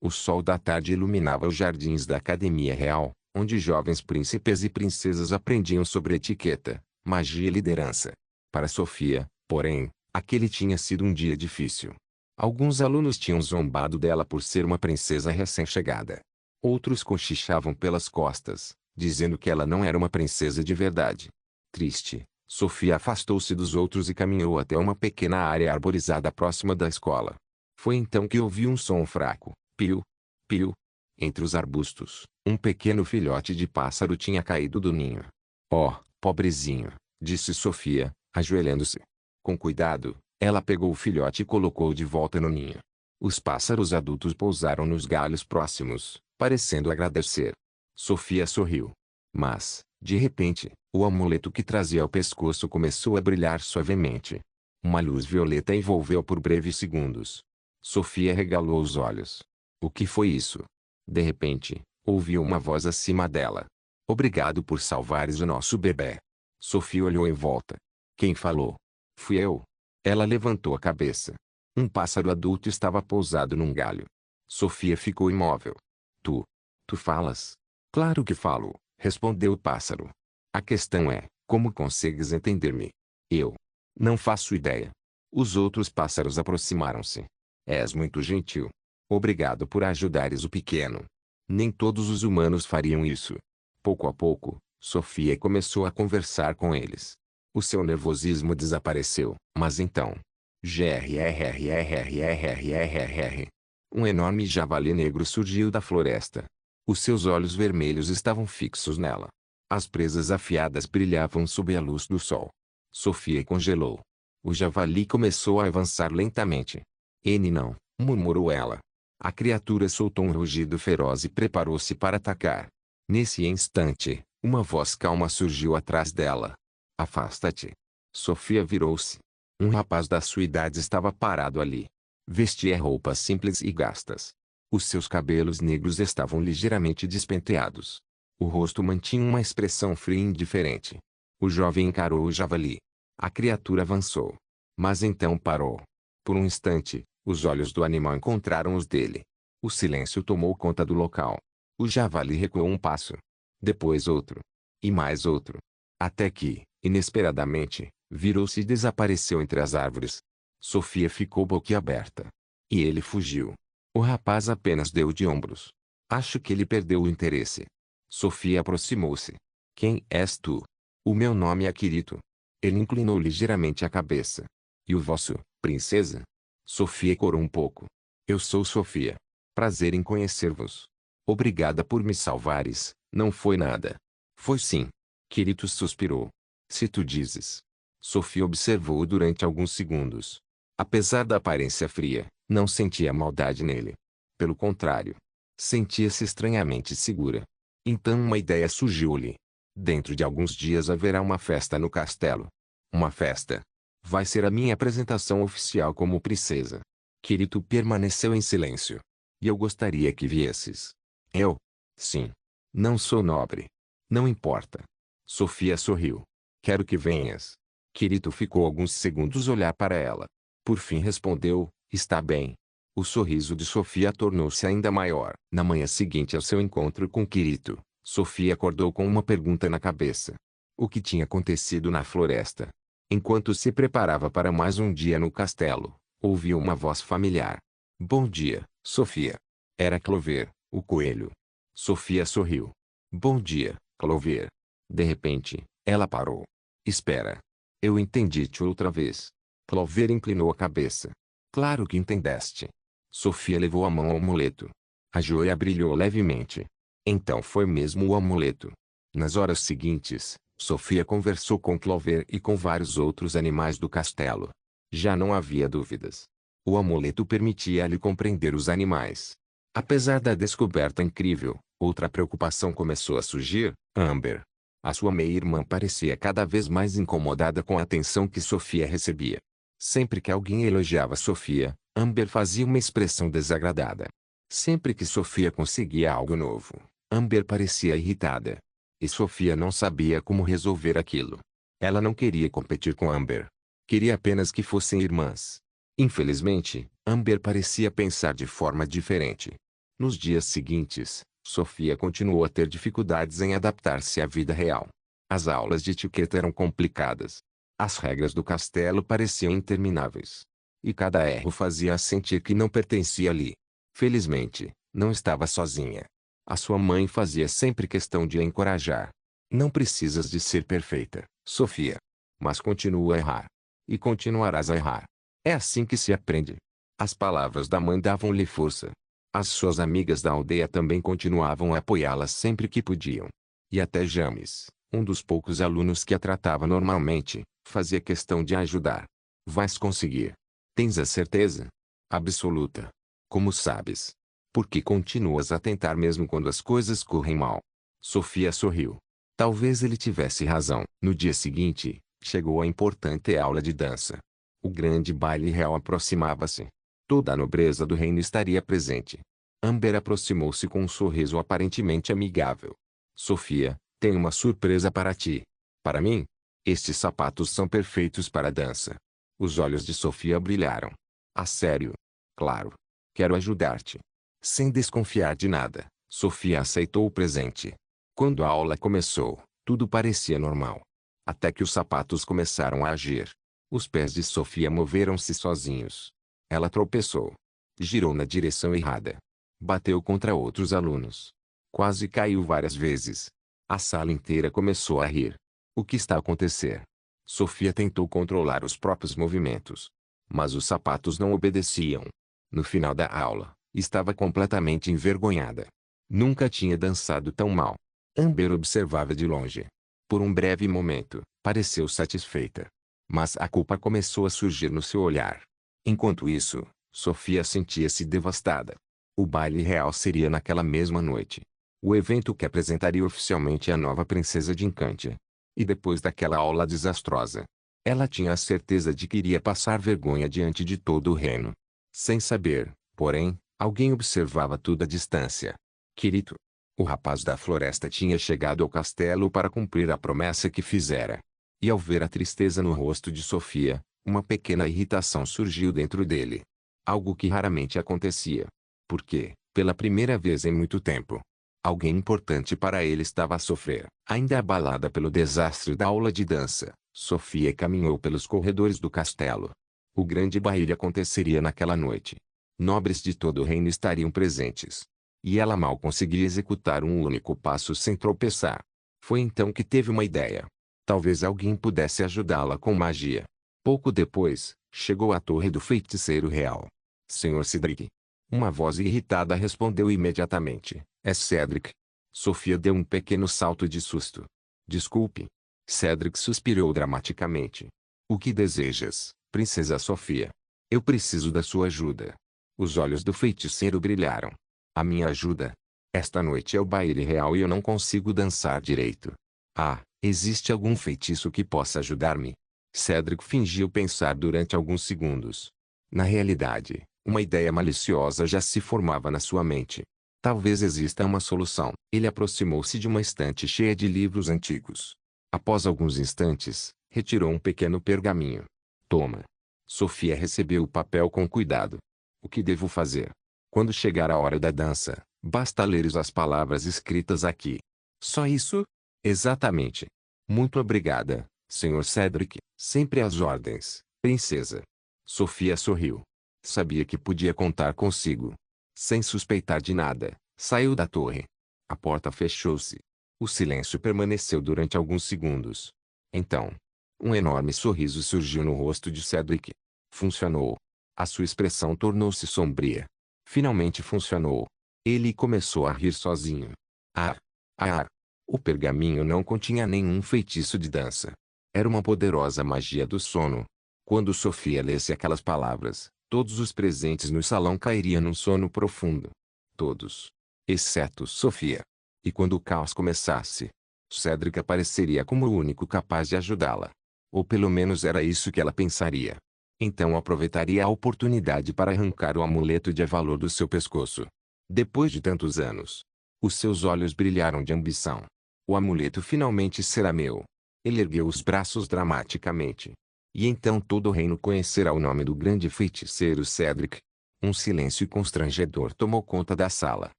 O sol da tarde iluminava os jardins da Academia Real, onde jovens príncipes e princesas aprendiam sobre etiqueta, magia e liderança. Para Sofia, porém, aquele tinha sido um dia difícil. Alguns alunos tinham zombado dela por ser uma princesa recém-chegada. Outros cochichavam pelas costas, dizendo que ela não era uma princesa de verdade. Triste, Sofia afastou-se dos outros e caminhou até uma pequena área arborizada próxima da escola. Foi então que ouviu um som fraco, piu, piu. Entre os arbustos, um pequeno filhote de pássaro tinha caído do ninho. Oh, pobrezinho, disse Sofia, ajoelhando-se. Com cuidado, ela pegou o filhote e colocou de volta no ninho. Os pássaros adultos pousaram nos galhos próximos, parecendo agradecer. Sofia sorriu. Mas, de repente, o amuleto que trazia ao pescoço começou a brilhar suavemente. Uma luz violeta envolveu por breves segundos. Sofia regalou os olhos. O que foi isso? De repente, ouviu uma voz acima dela. Obrigado por salvares o nosso bebê. Sofia olhou em volta. Quem falou? Fui eu. Ela levantou a cabeça. Um pássaro adulto estava pousado num galho. Sofia ficou imóvel. Tu. Tu falas? Claro que falo, respondeu o pássaro. A questão é, como consegues entender-me? Eu. Não faço ideia. Os outros pássaros aproximaram-se. És muito gentil. Obrigado por ajudares o pequeno. Nem todos os humanos fariam isso. Pouco a pouco, Sofia começou a conversar com eles. O seu nervosismo desapareceu. Mas então... Grrrrrrrrrrrrrr. Um enorme javali negro surgiu da floresta. Os seus olhos vermelhos estavam fixos nela. As presas afiadas brilhavam sob a luz do sol. Sofia congelou. O javali começou a avançar lentamente. N não, murmurou ela. A criatura soltou um rugido feroz e preparou-se para atacar. Nesse instante, uma voz calma surgiu atrás dela. Afasta-te. Sofia virou-se. Um rapaz da sua idade estava parado ali. Vestia roupas simples e gastas. Os seus cabelos negros estavam ligeiramente despenteados. O rosto mantinha uma expressão fria e indiferente. O jovem encarou o javali. A criatura avançou. Mas então parou. Por um instante, os olhos do animal encontraram os dele. O silêncio tomou conta do local. O javali recuou um passo. Depois outro. E mais outro. Até que, inesperadamente, virou-se e desapareceu entre as árvores. Sofia ficou boquiaberta. E ele fugiu. O rapaz apenas deu de ombros. Acho que ele perdeu o interesse. Sofia aproximou-se. Quem és tu? O meu nome é Kirito. Ele inclinou ligeiramente a cabeça. E o vosso, princesa? Sofia corou um pouco. Eu sou Sofia. Prazer em conhecer-vos. Obrigada por me salvares, não foi nada. Foi sim. Kirito suspirou. Se tu dizes. Sofia observou-o durante alguns segundos. Apesar da aparência fria, não sentia maldade nele. Pelo contrário. Sentia-se estranhamente segura. Então uma ideia surgiu-lhe. Dentro de alguns dias haverá uma festa no castelo. Uma festa. Vai ser a minha apresentação oficial como princesa. Kirito permaneceu em silêncio. E eu gostaria que viesses. Eu? Sim. Não sou nobre. Não importa. Sofia sorriu. Quero que venhas. Kirito ficou alguns segundos a olhar para ela. Por fim respondeu, está bem. O sorriso de Sofia tornou-se ainda maior. Na manhã seguinte ao seu encontro com Kirito, Sofia acordou com uma pergunta na cabeça. O que tinha acontecido na floresta? Enquanto se preparava para mais um dia no castelo, ouviu uma voz familiar. Bom dia, Sofia. Era Clover, o coelho. Sofia sorriu. Bom dia, Clover. De repente, ela parou. Espera. Eu entendi-te outra vez. Clover inclinou a cabeça. Claro que entendeste. Sofia levou a mão ao amuleto. A joia brilhou levemente. Então foi mesmo o amuleto. Nas horas seguintes, Sofia conversou com Clover e com vários outros animais do castelo. Já não havia dúvidas. O amuleto permitia-lhe compreender os animais. Apesar da descoberta incrível, outra preocupação começou a surgir, Amber. A sua meia-irmã parecia cada vez mais incomodada com a atenção que Sofia recebia. Sempre que alguém elogiava Sofia, Amber fazia uma expressão desagradada. Sempre que Sofia conseguia algo novo, Amber parecia irritada. E Sofia não sabia como resolver aquilo. Ela não queria competir com Amber. Queria apenas que fossem irmãs. Infelizmente, Amber parecia pensar de forma diferente. Nos dias seguintes, Sofia continuou a ter dificuldades em adaptar-se à vida real. As aulas de etiqueta eram complicadas. As regras do castelo pareciam intermináveis. E cada erro fazia-a sentir que não pertencia ali. Felizmente, não estava sozinha. A sua mãe fazia sempre questão de a encorajar. Não precisas de ser perfeita, Sofia. Mas continua a errar. E continuarás a errar. É assim que se aprende. As palavras da mãe davam-lhe força. As suas amigas da aldeia também continuavam a apoiá-la sempre que podiam. E até James, um dos poucos alunos que a tratava normalmente, fazia questão de a ajudar. Vais conseguir. Tens a certeza? Absoluta. Como sabes? Porque continuas a tentar mesmo quando as coisas correm mal. Sofia sorriu. Talvez ele tivesse razão. No dia seguinte, chegou a importante aula de dança. O grande baile real aproximava-se. Toda a nobreza do reino estaria presente. Amber aproximou-se com um sorriso aparentemente amigável. Sofia, tenho uma surpresa para ti. Para mim? Estes sapatos são perfeitos para a dança. Os olhos de Sofia brilharam. A sério? Claro. Quero ajudar-te. Sem desconfiar de nada, Sofia aceitou o presente. Quando a aula começou, tudo parecia normal. Até que os sapatos começaram a agir. Os pés de Sofia moveram-se sozinhos. Ela tropeçou. Girou na direção errada. Bateu contra outros alunos. Quase caiu várias vezes. A sala inteira começou a rir. O que está a acontecer? Sofia tentou controlar os próprios movimentos. Mas os sapatos não obedeciam. No final da aula, estava completamente envergonhada. Nunca tinha dançado tão mal. Amber observava de longe. Por um breve momento, pareceu satisfeita. Mas a culpa começou a surgir no seu olhar. Enquanto isso, Sofia sentia-se devastada. O baile real seria naquela mesma noite. O evento que apresentaria oficialmente a nova princesa de Encantia. E depois daquela aula desastrosa, ela tinha a certeza de que iria passar vergonha diante de todo o reino. Sem saber, porém, alguém observava tudo à distância. Kirito. O rapaz da floresta tinha chegado ao castelo para cumprir a promessa que fizera. E ao ver a tristeza no rosto de Sofia, uma pequena irritação surgiu dentro dele. Algo que raramente acontecia. Porque, pela primeira vez em muito tempo, alguém importante para ele estava a sofrer. Ainda abalada pelo desastre da aula de dança, Sofia caminhou pelos corredores do castelo. O grande baile aconteceria naquela noite. Nobres de todo o reino estariam presentes. E ela mal conseguia executar um único passo sem tropeçar. Foi então que teve uma ideia. Talvez alguém pudesse ajudá-la com magia. Pouco depois, chegou à torre do feiticeiro real. Senhor Cedric. Uma voz irritada respondeu imediatamente. É Cedric. Sofia deu um pequeno salto de susto. Desculpe. Cedric suspirou dramaticamente. O que desejas, princesa Sofia? Eu preciso da sua ajuda. Os olhos do feiticeiro brilharam. A minha ajuda? Esta noite é o baile real e eu não consigo dançar direito. Ah, existe algum feitiço que possa ajudar-me? Cedric fingiu pensar durante alguns segundos. Na realidade, uma ideia maliciosa já se formava na sua mente. Talvez exista uma solução. Ele aproximou-se de uma estante cheia de livros antigos. Após alguns instantes, retirou um pequeno pergaminho. Toma. Sofia recebeu o papel com cuidado. O que devo fazer? Quando chegar a hora da dança, basta ler as palavras escritas aqui. Só isso? Exatamente. Muito obrigada, Sr. Cedric. Sempre às ordens, princesa. Sofia sorriu. Sabia que podia contar consigo. Sem suspeitar de nada, saiu da torre. A porta fechou-se. O silêncio permaneceu durante alguns segundos. Então, um enorme sorriso surgiu no rosto de Cedric. Funcionou. A sua expressão tornou-se sombria. Finalmente funcionou. Ele começou a rir sozinho. Ah! Ah! O pergaminho não continha nenhum feitiço de dança. Era uma poderosa magia do sono. Quando Sofia lesse aquelas palavras, todos os presentes no salão cairiam num sono profundo. Todos. Exceto Sofia. E quando o caos começasse, Cedric apareceria como o único capaz de ajudá-la. Ou pelo menos era isso que ela pensaria. Então aproveitaria a oportunidade para arrancar o amuleto de valor do seu pescoço. Depois de tantos anos, os seus olhos brilharam de ambição. O amuleto finalmente será meu. Ele ergueu os braços dramaticamente. E então todo o reino conhecerá o nome do grande feiticeiro Cedric. Um silêncio constrangedor tomou conta da sala.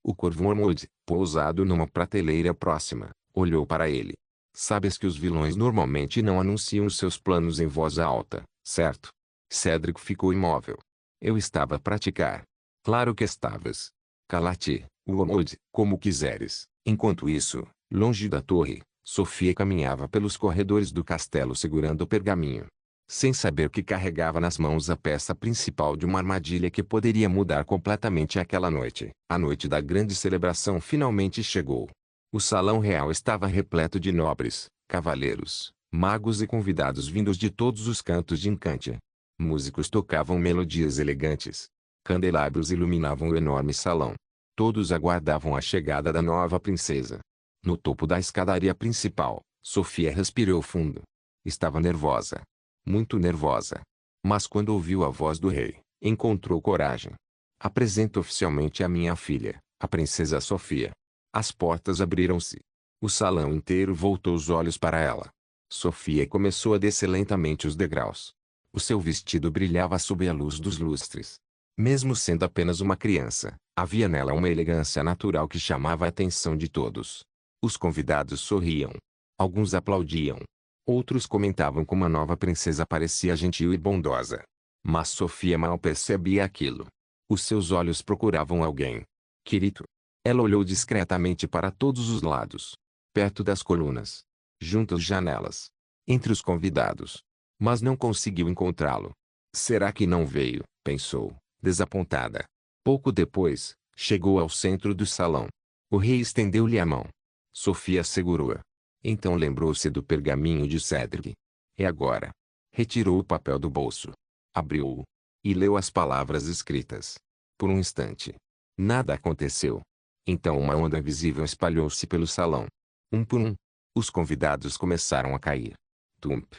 O corvo Wormwood, pousado numa prateleira próxima, olhou para ele. Sabes que os vilões normalmente não anunciam os seus planos em voz alta, certo? Cedric ficou imóvel. Eu estava a praticar. Claro que estavas. Cala-te, Wormwood, como quiseres. Enquanto isso, longe da torre, Sofia caminhava pelos corredores do castelo segurando o pergaminho. Sem saber que carregava nas mãos a peça principal de uma armadilha que poderia mudar completamente aquela noite. A noite da grande celebração finalmente chegou. O salão real estava repleto de nobres, cavaleiros, magos e convidados vindos de todos os cantos de Encantia. Músicos tocavam melodias elegantes. Candelabros iluminavam o enorme salão. Todos aguardavam a chegada da nova princesa. No topo da escadaria principal, Sofia respirou fundo. Estava nervosa. Muito nervosa. Mas quando ouviu a voz do rei, encontrou coragem. Apresento oficialmente a minha filha, a princesa Sofia. As portas abriram-se. O salão inteiro voltou os olhos para ela. Sofia começou a descer lentamente os degraus. O seu vestido brilhava sob a luz dos lustres. Mesmo sendo apenas uma criança, havia nela uma elegância natural que chamava a atenção de todos. Os convidados sorriam. Alguns aplaudiam. Outros comentavam como a nova princesa parecia gentil e bondosa. Mas Sofia mal percebia aquilo. Os seus olhos procuravam alguém. Kirito. Ela olhou discretamente para todos os lados. Perto das colunas. Junto às janelas. Entre os convidados. Mas não conseguiu encontrá-lo. Será que não veio? Pensou, desapontada. Pouco depois, chegou ao centro do salão. O rei estendeu-lhe a mão. Sofia segurou-a. Então lembrou-se do pergaminho de Cedric. É agora. Retirou o papel do bolso. Abriu-o. E leu as palavras escritas. Por um instante. Nada aconteceu. Então uma onda invisível espalhou-se pelo salão. Um por um. Os convidados começaram a cair. Tump.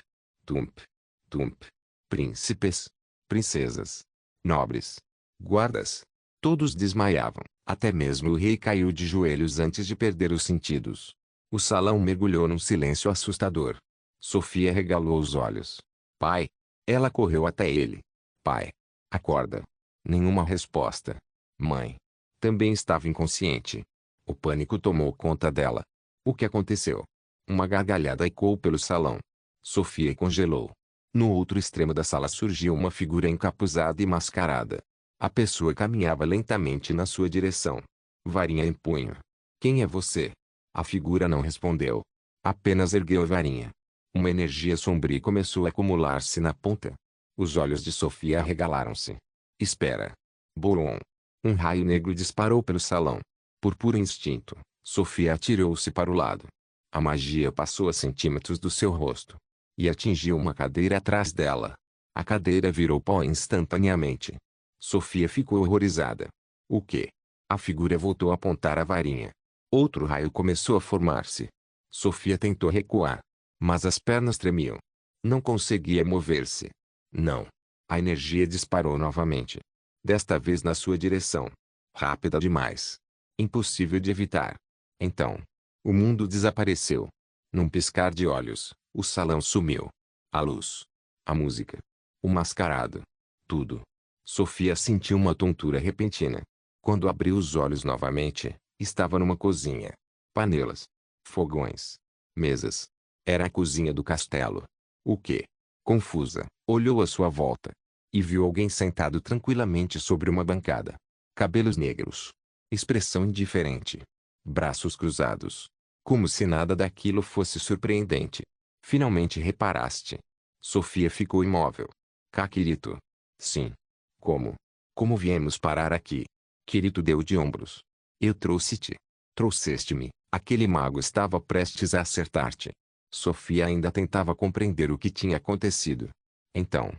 Tump. Tump. Príncipes. Princesas. Nobres. Guardas. Todos desmaiavam. Até mesmo o rei caiu de joelhos antes de perder os sentidos. O salão mergulhou num silêncio assustador. Sofia regalou os olhos. Pai. Ela correu até ele. Pai. Acorda. Nenhuma resposta. Mãe. Também estava inconsciente. O pânico tomou conta dela. O que aconteceu? Uma gargalhada ecoou pelo salão. Sofia congelou. No outro extremo da sala surgiu uma figura encapuzada e mascarada. A pessoa caminhava lentamente na sua direção. Varinha em punho. Quem é você? A figura não respondeu. Apenas ergueu a varinha. Uma energia sombria começou a acumular-se na ponta. Os olhos de Sofia arregalaram-se. Espera. Boom. Um raio negro disparou pelo salão. Por puro instinto, Sofia atirou-se para o lado. A magia passou a centímetros do seu rosto. E atingiu uma cadeira atrás dela. A cadeira virou pó instantaneamente. Sofia ficou horrorizada. O quê? A figura voltou a apontar a varinha. Outro raio começou a formar-se. Sofia tentou recuar. Mas as pernas tremiam. Não conseguia mover-se. Não. A energia disparou novamente. Desta vez na sua direção. Rápida demais. Impossível de evitar. Então. O mundo desapareceu. Num piscar de olhos, o salão sumiu. A luz. A música. O mascarado. Tudo. Sofia sentiu uma tontura repentina. Quando abriu os olhos novamente, estava numa cozinha. Panelas. Fogões. Mesas. Era a cozinha do castelo. O quê? Confusa, olhou à sua volta. E viu alguém sentado tranquilamente sobre uma bancada. Cabelos negros. Expressão indiferente. Braços cruzados. Como se nada daquilo fosse surpreendente. Finalmente reparaste. Sofia ficou imóvel. Kirito. Sim. Como? Como viemos parar aqui? Kirito deu de ombros. Eu trouxe-te. Trouxeste-me. Aquele mago estava prestes a acertar-te. Sofia ainda tentava compreender o que tinha acontecido. Então.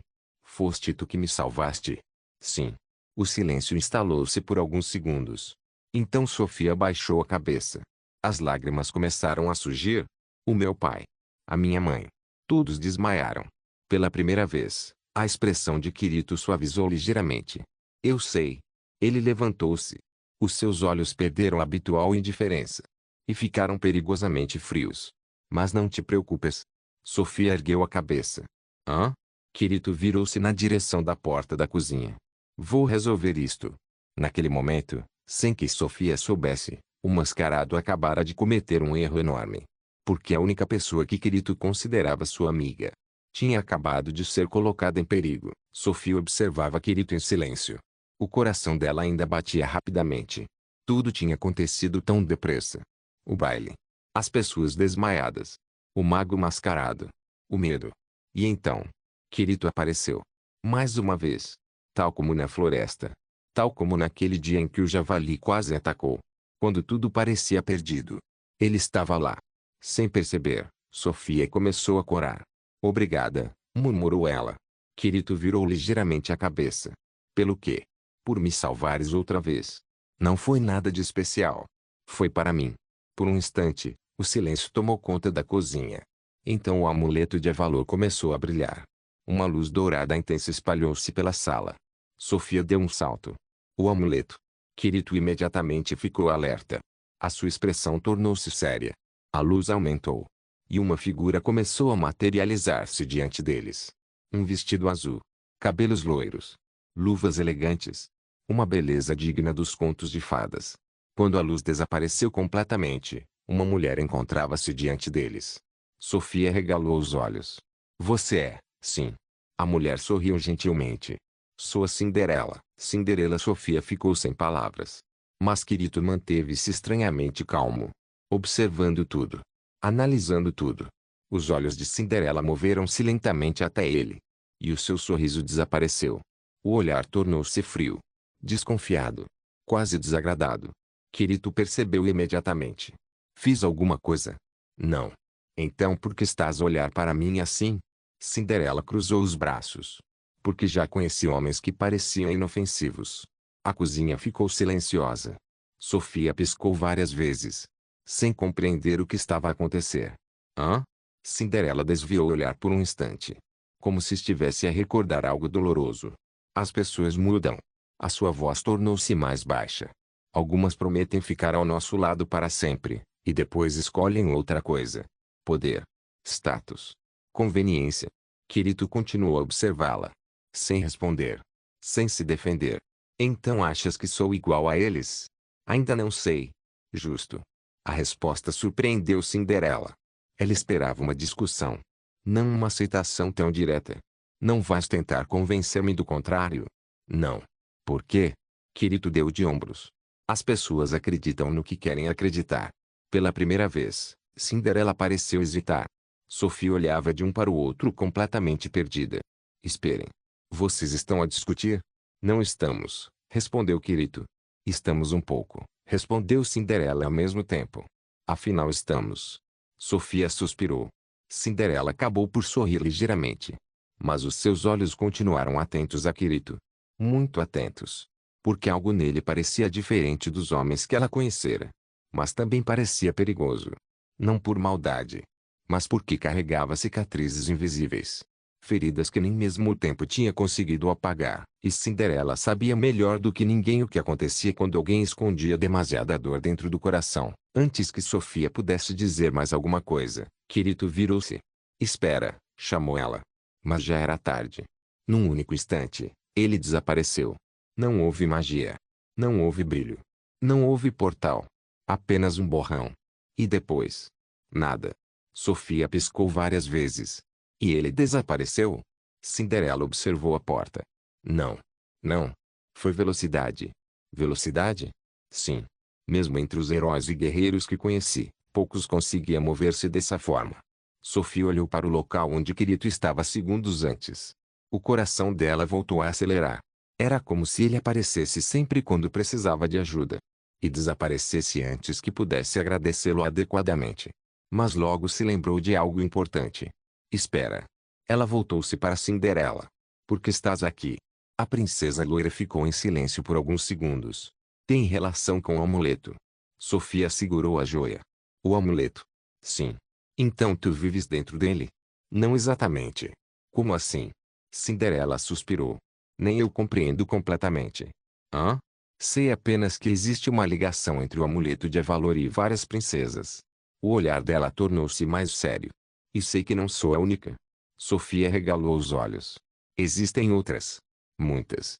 Foste tu que me salvaste? Sim. O silêncio instalou-se por alguns segundos. Então Sofia baixou a cabeça. As lágrimas começaram a surgir. O meu pai. A minha mãe. Todos desmaiaram. Pela primeira vez, a expressão de Kirito suavizou ligeiramente. Eu sei. Ele levantou-se. Os seus olhos perderam a habitual indiferença. E ficaram perigosamente frios. Mas não te preocupes. Sofia ergueu a cabeça. Hã? Kirito virou-se na direção da porta da cozinha. Vou resolver isto. Naquele momento, sem que Sofia soubesse, o mascarado acabara de cometer um erro enorme. Porque a única pessoa que Kirito considerava sua amiga tinha acabado de ser colocada em perigo. Sofia observava Kirito em silêncio. O coração dela ainda batia rapidamente. Tudo tinha acontecido tão depressa. O baile. As pessoas desmaiadas. O mago mascarado. O medo. E então, Kirito apareceu. Mais uma vez. Tal como na floresta. Tal como naquele dia em que o javali quase atacou. Quando tudo parecia perdido. Ele estava lá. Sem perceber, Sofia começou a corar. Obrigada, murmurou ela. Kirito virou ligeiramente a cabeça. Pelo quê? Por me salvares outra vez. Não foi nada de especial. Foi para mim. Por um instante, o silêncio tomou conta da cozinha. Então o amuleto de Avalor começou a brilhar. Uma luz dourada intensa espalhou-se pela sala. Sofia deu um salto. O amuleto. Kirito imediatamente ficou alerta. A sua expressão tornou-se séria. A luz aumentou. E uma figura começou a materializar-se diante deles. Um vestido azul. Cabelos loiros. Luvas elegantes. Uma beleza digna dos contos de fadas. Quando a luz desapareceu completamente, uma mulher encontrava-se diante deles. Sofia regalou os olhos. Você é, sim. A mulher sorriu gentilmente. Sou a Cinderela. Cinderela. Sofia ficou sem palavras. Mas Kirito manteve-se estranhamente calmo. Observando tudo. Analisando tudo. Os olhos de Cinderela moveram-se lentamente até ele. E o seu sorriso desapareceu. O olhar tornou-se frio. Desconfiado. Quase desagradado. Kirito percebeu imediatamente. Fiz alguma coisa? Não. Então por que estás a olhar para mim assim? Cinderela cruzou os braços. Porque já conheci homens que pareciam inofensivos. A cozinha ficou silenciosa. Sofia piscou várias vezes. Sem compreender o que estava a acontecer. Hã? Cinderela desviou o olhar por um instante. Como se estivesse a recordar algo doloroso. As pessoas mudam. A sua voz tornou-se mais baixa. Algumas prometem ficar ao nosso lado para sempre, e depois escolhem outra coisa. Poder. Status. Conveniência. Kirito continuou a observá-la. Sem responder. Sem se defender. Então achas que sou igual a eles? Ainda não sei. Justo. A resposta surpreendeu Cinderela. Ela esperava uma discussão. Não uma aceitação tão direta. Não vais tentar convencer-me do contrário? Não. Por quê? Kirito deu de ombros. As pessoas acreditam no que querem acreditar. Pela primeira vez, Cinderela pareceu hesitar. Sofia olhava de um para o outro completamente perdida. Esperem. Vocês estão a discutir? Não estamos, respondeu Kirito. Estamos um pouco, respondeu Cinderela ao mesmo tempo. Afinal estamos. Sofia suspirou. Cinderela acabou por sorrir ligeiramente. Mas os seus olhos continuaram atentos a Kirito. Muito atentos. Porque algo nele parecia diferente dos homens que ela conhecera. Mas também parecia perigoso. Não por maldade. Mas porque carregava cicatrizes invisíveis. Feridas que nem mesmo o tempo tinha conseguido apagar. E Cinderela sabia melhor do que ninguém o que acontecia quando alguém escondia demasiada dor dentro do coração. Antes que Sofia pudesse dizer mais alguma coisa, Kirito virou-se. Espera, chamou ela. Mas já era tarde. Num único instante, ele desapareceu. Não houve magia. Não houve brilho. Não houve portal. Apenas um borrão. E depois? Nada. Sofia piscou várias vezes. E ele desapareceu? Cinderela observou a porta. Não. Não. Foi velocidade. Velocidade? Sim. Mesmo entre os heróis e guerreiros que conheci, poucos conseguiam mover-se dessa forma. Sofia olhou para o local onde Kirito estava segundos antes. O coração dela voltou a acelerar. Era como se ele aparecesse sempre quando precisava de ajuda. E desaparecesse antes que pudesse agradecê-lo adequadamente. Mas logo se lembrou de algo importante. Espera. Ela voltou-se para Cinderela. Por que estás aqui? A princesa loira ficou em silêncio por alguns segundos. Tem relação com o amuleto. Sofia segurou a joia. O amuleto? Sim. Então tu vives dentro dele? Não exatamente. Como assim? Cinderela suspirou. Nem eu compreendo completamente. Hã? Sei apenas que existe uma ligação entre o amuleto de Avalor e várias princesas. O olhar dela tornou-se mais sério. E sei que não sou a única. Sofia regalou os olhos. Existem outras. Muitas.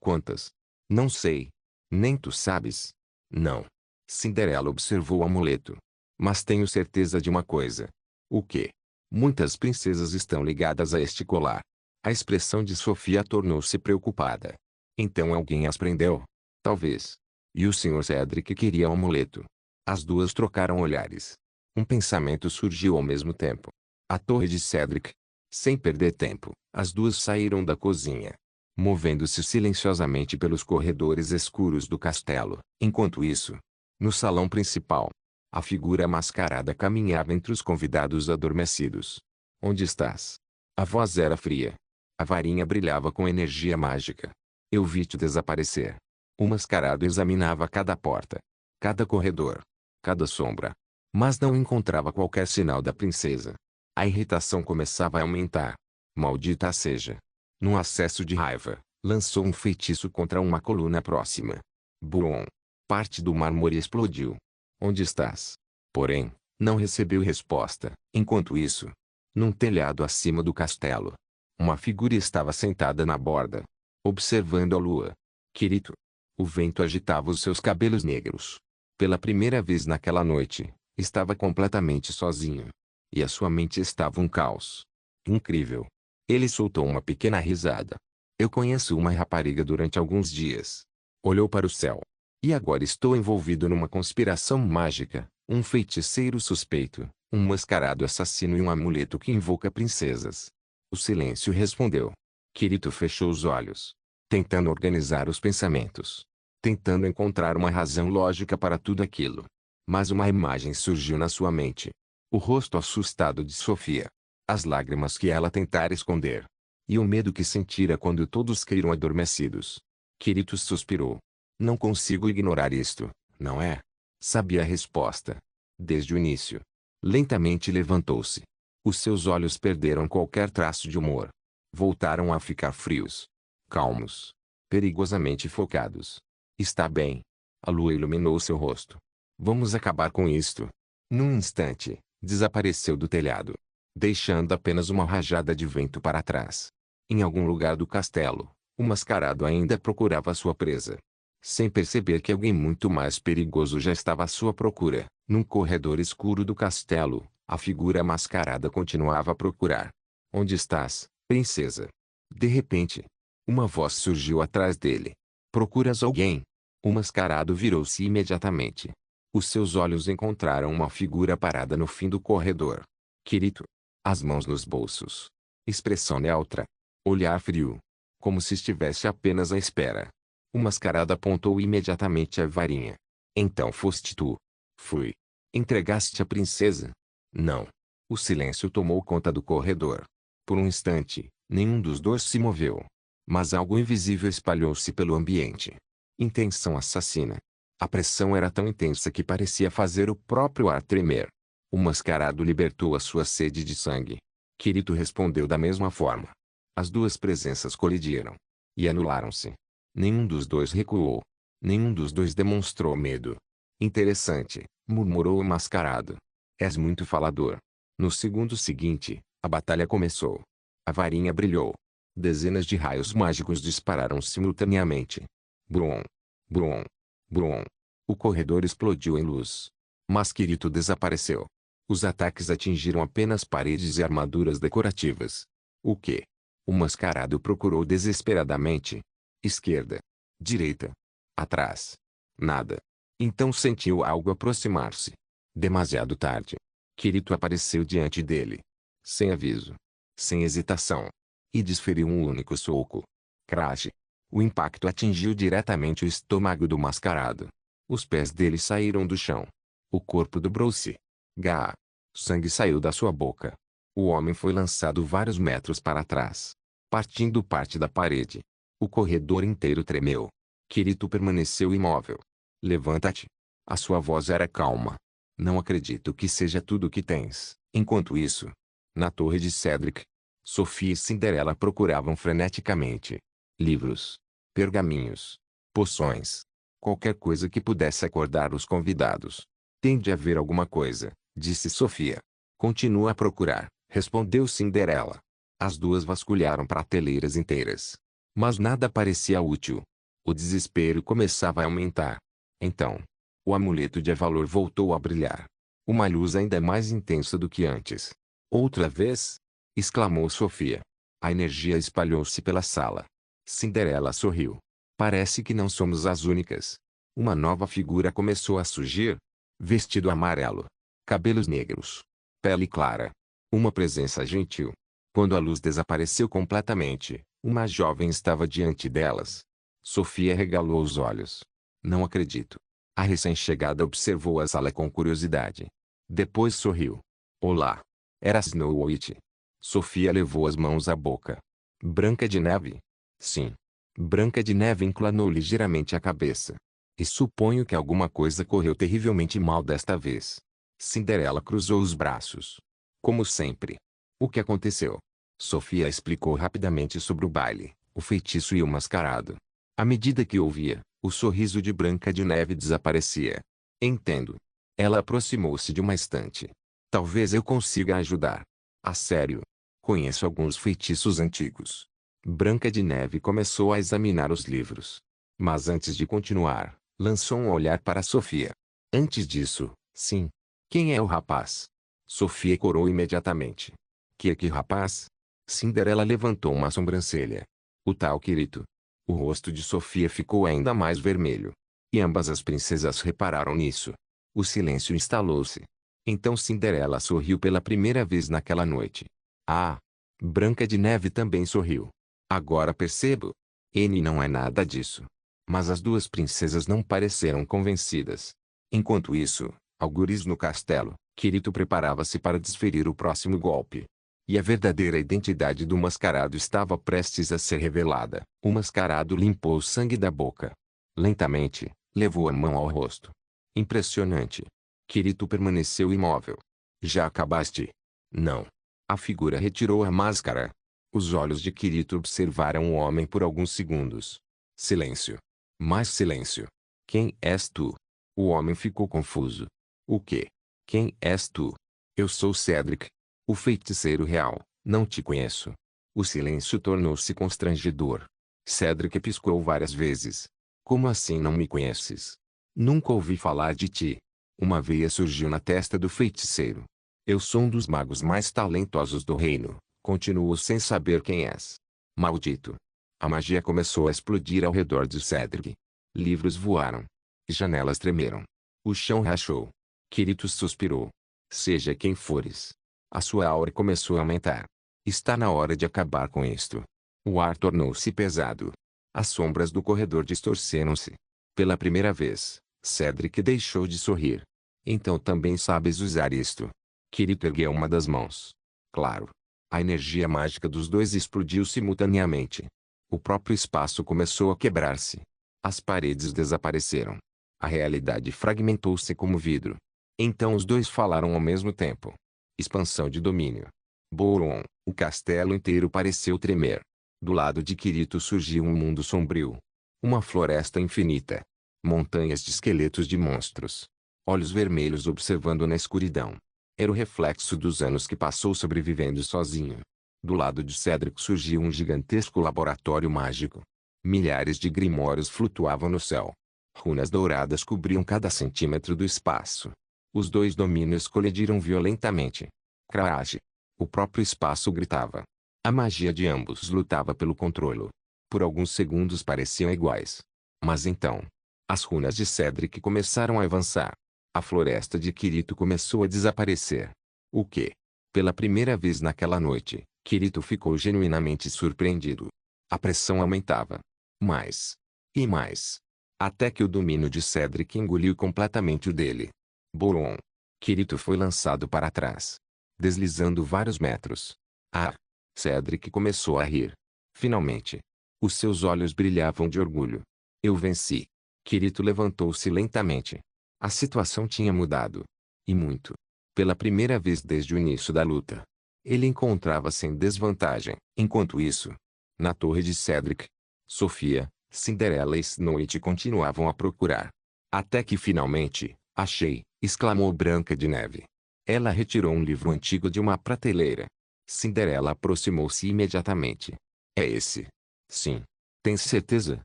Quantas? Não sei. Nem tu sabes? Não. Cinderela observou o amuleto. Mas tenho certeza de uma coisa. O quê? Muitas princesas estão ligadas a este colar. A expressão de Sofia tornou-se preocupada. Então alguém as prendeu? Talvez. E o Sr. Cedric queria o amuleto. As duas trocaram olhares. Um pensamento surgiu ao mesmo tempo. A torre de Cedric. Sem perder tempo, as duas saíram da cozinha, movendo-se silenciosamente pelos corredores escuros do castelo. Enquanto isso, no salão principal, a figura mascarada caminhava entre os convidados adormecidos. Onde estás? A voz era fria. A varinha brilhava com energia mágica. Eu vi-te desaparecer. O mascarado examinava cada porta, cada corredor, cada sombra, mas não encontrava qualquer sinal da princesa. A irritação começava a aumentar. Maldita seja! Num acesso de raiva, lançou um feitiço contra uma coluna próxima. Boom! Parte do mármore explodiu. Onde estás? Porém, não recebeu resposta. Enquanto isso, num telhado acima do castelo, uma figura estava sentada na borda, observando a lua. Kirito. O vento agitava os seus cabelos negros. Pela primeira vez naquela noite, estava completamente sozinho. E a sua mente estava um caos. Incrível. Ele soltou uma pequena risada. Eu conheço uma rapariga durante alguns dias. Olhou para o céu. E agora estou envolvido numa conspiração mágica, um feiticeiro suspeito, um mascarado assassino e um amuleto que invoca princesas. O silêncio respondeu. Kirito fechou os olhos, tentando organizar os pensamentos, tentando encontrar uma razão lógica para tudo aquilo. Mas uma imagem surgiu na sua mente. O rosto assustado de Sofia. As lágrimas que ela tentara esconder. E o medo que sentira quando todos caíram adormecidos. Kirito suspirou. Não consigo ignorar isto, não é? Sabia a resposta. Desde o início. Lentamente levantou-se. Os seus olhos perderam qualquer traço de humor. Voltaram a ficar frios. Calmos. Perigosamente focados. Está bem. A lua iluminou seu rosto. Vamos acabar com isto. Num instante, desapareceu do telhado, deixando apenas uma rajada de vento para trás. Em algum lugar do castelo, o mascarado ainda procurava sua presa. Sem perceber que alguém muito mais perigoso já estava à sua procura, num corredor escuro do castelo, a figura mascarada continuava a procurar. Onde estás, princesa? De repente, uma voz surgiu atrás dele. Procuras alguém? O mascarado virou-se imediatamente. Os seus olhos encontraram uma figura parada no fim do corredor. Kirito. As mãos nos bolsos. Expressão neutra. Olhar frio. Como se estivesse apenas à espera. O mascarado apontou imediatamente a varinha. Então foste tu. Fui. Entregaste a princesa? Não. O silêncio tomou conta do corredor. Por um instante, nenhum dos dois se moveu. Mas algo invisível espalhou-se pelo ambiente. Intenção assassina. A pressão era tão intensa que parecia fazer o próprio ar tremer. O mascarado libertou a sua sede de sangue. Kirito respondeu da mesma forma. As duas presenças colidiram. E anularam-se. Nenhum dos dois recuou. Nenhum dos dois demonstrou medo. Interessante, murmurou o mascarado. És muito falador. No segundo seguinte, a batalha começou. A varinha brilhou. Dezenas de raios mágicos dispararam simultaneamente. Brum. Brum. Brum. O corredor explodiu em luz. Mas Kirito desapareceu. Os ataques atingiram apenas paredes e armaduras decorativas. O quê? O mascarado procurou desesperadamente. Esquerda. Direita. Atrás. Nada. Então sentiu algo aproximar-se. Demasiado tarde. Kirito apareceu diante dele. Sem aviso. Sem hesitação. E desferiu um único soco. Crash. O impacto atingiu diretamente o estômago do mascarado. Os pés dele saíram do chão. O corpo dobrou-se. Gá. Sangue saiu da sua boca. O homem foi lançado vários metros para trás, partindo parte da parede. O corredor inteiro tremeu. Kirito permaneceu imóvel. Levanta-te. A sua voz era calma. Não acredito que seja tudo o que tens. Enquanto isso, na torre de Cedric, Sofia e Cinderela procuravam freneticamente livros, pergaminhos, poções, qualquer coisa que pudesse acordar os convidados. Tem de haver alguma coisa, disse Sofia. Continua a procurar, respondeu Cinderela. As duas vasculharam prateleiras inteiras. Mas nada parecia útil. O desespero começava a aumentar. Então, o amuleto de Avalor voltou a brilhar. Uma luz ainda mais intensa do que antes. Outra vez? Exclamou Sofia. A energia espalhou-se pela sala. Cinderela sorriu. Parece que não somos as únicas. Uma nova figura começou a surgir. Vestido amarelo. Cabelos negros. Pele clara. Uma presença gentil. Quando a luz desapareceu completamente, uma jovem estava diante delas. Sofia regalou os olhos. Não acredito. A recém-chegada observou a sala com curiosidade. Depois sorriu. Olá. Era Snow White. Sofia levou as mãos à boca. Branca de Neve? Sim. Branca de Neve inclinou ligeiramente a cabeça. E suponho que alguma coisa correu terrivelmente mal desta vez. Cinderela cruzou os braços. Como sempre. O que aconteceu? Sofia explicou rapidamente sobre o baile, o feitiço e o mascarado. À medida que ouvia, o sorriso de Branca de Neve desaparecia. Entendo. Ela aproximou-se de uma estante. Talvez eu consiga ajudar. A sério. Conheço alguns feitiços antigos. Branca de Neve começou a examinar os livros. Mas antes de continuar, lançou um olhar para Sofia. Antes disso, sim. Quem é o rapaz? Sofia corou imediatamente. Que rapaz? Cinderela levantou uma sobrancelha. O tal Quirito. O rosto de Sofia ficou ainda mais vermelho. E ambas as princesas repararam nisso. O silêncio instalou-se. Então Cinderela sorriu pela primeira vez naquela noite. Ah! Branca de Neve também sorriu. Agora percebo. N não é nada disso. Mas as duas princesas não pareceram convencidas. Enquanto isso, algures no castelo, Quirito preparava-se para desferir o próximo golpe. E a verdadeira identidade do mascarado estava prestes a ser revelada. O mascarado limpou o sangue da boca. Lentamente, levou a mão ao rosto. Impressionante. Quirito permaneceu imóvel. Já acabaste? Não. A figura retirou a máscara. Os olhos de Quirito observaram o homem por alguns segundos. Silêncio. Mais silêncio. Quem és tu? O homem ficou confuso. O quê? Quem és tu? Eu sou Cedric. O feiticeiro real. Não te conheço. O silêncio tornou-se constrangedor. Cedric piscou várias vezes. Como assim não me conheces? Nunca ouvi falar de ti. Uma veia surgiu na testa do feiticeiro. Eu sou um dos magos mais talentosos do reino. Continuo sem saber quem és. Maldito. A magia começou a explodir ao redor de Cedric. Livros voaram. Janelas tremeram. O chão rachou. Quirito suspirou. Seja quem fores. A sua aura começou a aumentar. Está na hora de acabar com isto. O ar tornou-se pesado. As sombras do corredor distorceram-se. Pela primeira vez, Cedric deixou de sorrir. Então também sabes usar isto. Quirito ergueu uma das mãos. Claro. A energia mágica dos dois explodiu simultaneamente. O próprio espaço começou a quebrar-se. As paredes desapareceram. A realidade fragmentou-se como vidro. Então os dois falaram ao mesmo tempo. Expansão de domínio. Boron, o castelo inteiro pareceu tremer. Do lado de Quirito surgiu um mundo sombrio. Uma floresta infinita. Montanhas de esqueletos de monstros. Olhos vermelhos observando na escuridão. Era o reflexo dos anos que passou sobrevivendo sozinho. Do lado de Cedric surgiu um gigantesco laboratório mágico. Milhares de grimórios flutuavam no céu. Runas douradas cobriam cada centímetro do espaço. Os dois domínios colidiram violentamente. Crash! O próprio espaço gritava. A magia de ambos lutava pelo controle. Por alguns segundos pareciam iguais. Mas então, as runas de Cedric começaram a avançar. A floresta de Quirito começou a desaparecer. O quê? Pela primeira vez naquela noite, Quirito ficou genuinamente surpreendido. A pressão aumentava. Mais. E mais. Até que o domínio de Cedric engoliu completamente o dele. Boron. Quirito foi lançado para trás. Deslizando vários metros. Ah! Cedric começou a rir. Finalmente. Os seus olhos brilhavam de orgulho. Eu venci. Quirito levantou-se lentamente. A situação tinha mudado. E muito. Pela primeira vez desde o início da luta. Ele encontrava-se em desvantagem. Enquanto isso, na torre de Cedric, Sofia, Cinderela e Snow continuavam a procurar. Até que finalmente, achei, exclamou Branca de Neve. Ela retirou um livro antigo de uma prateleira. Cinderela aproximou-se imediatamente. É esse? Sim. Tem certeza?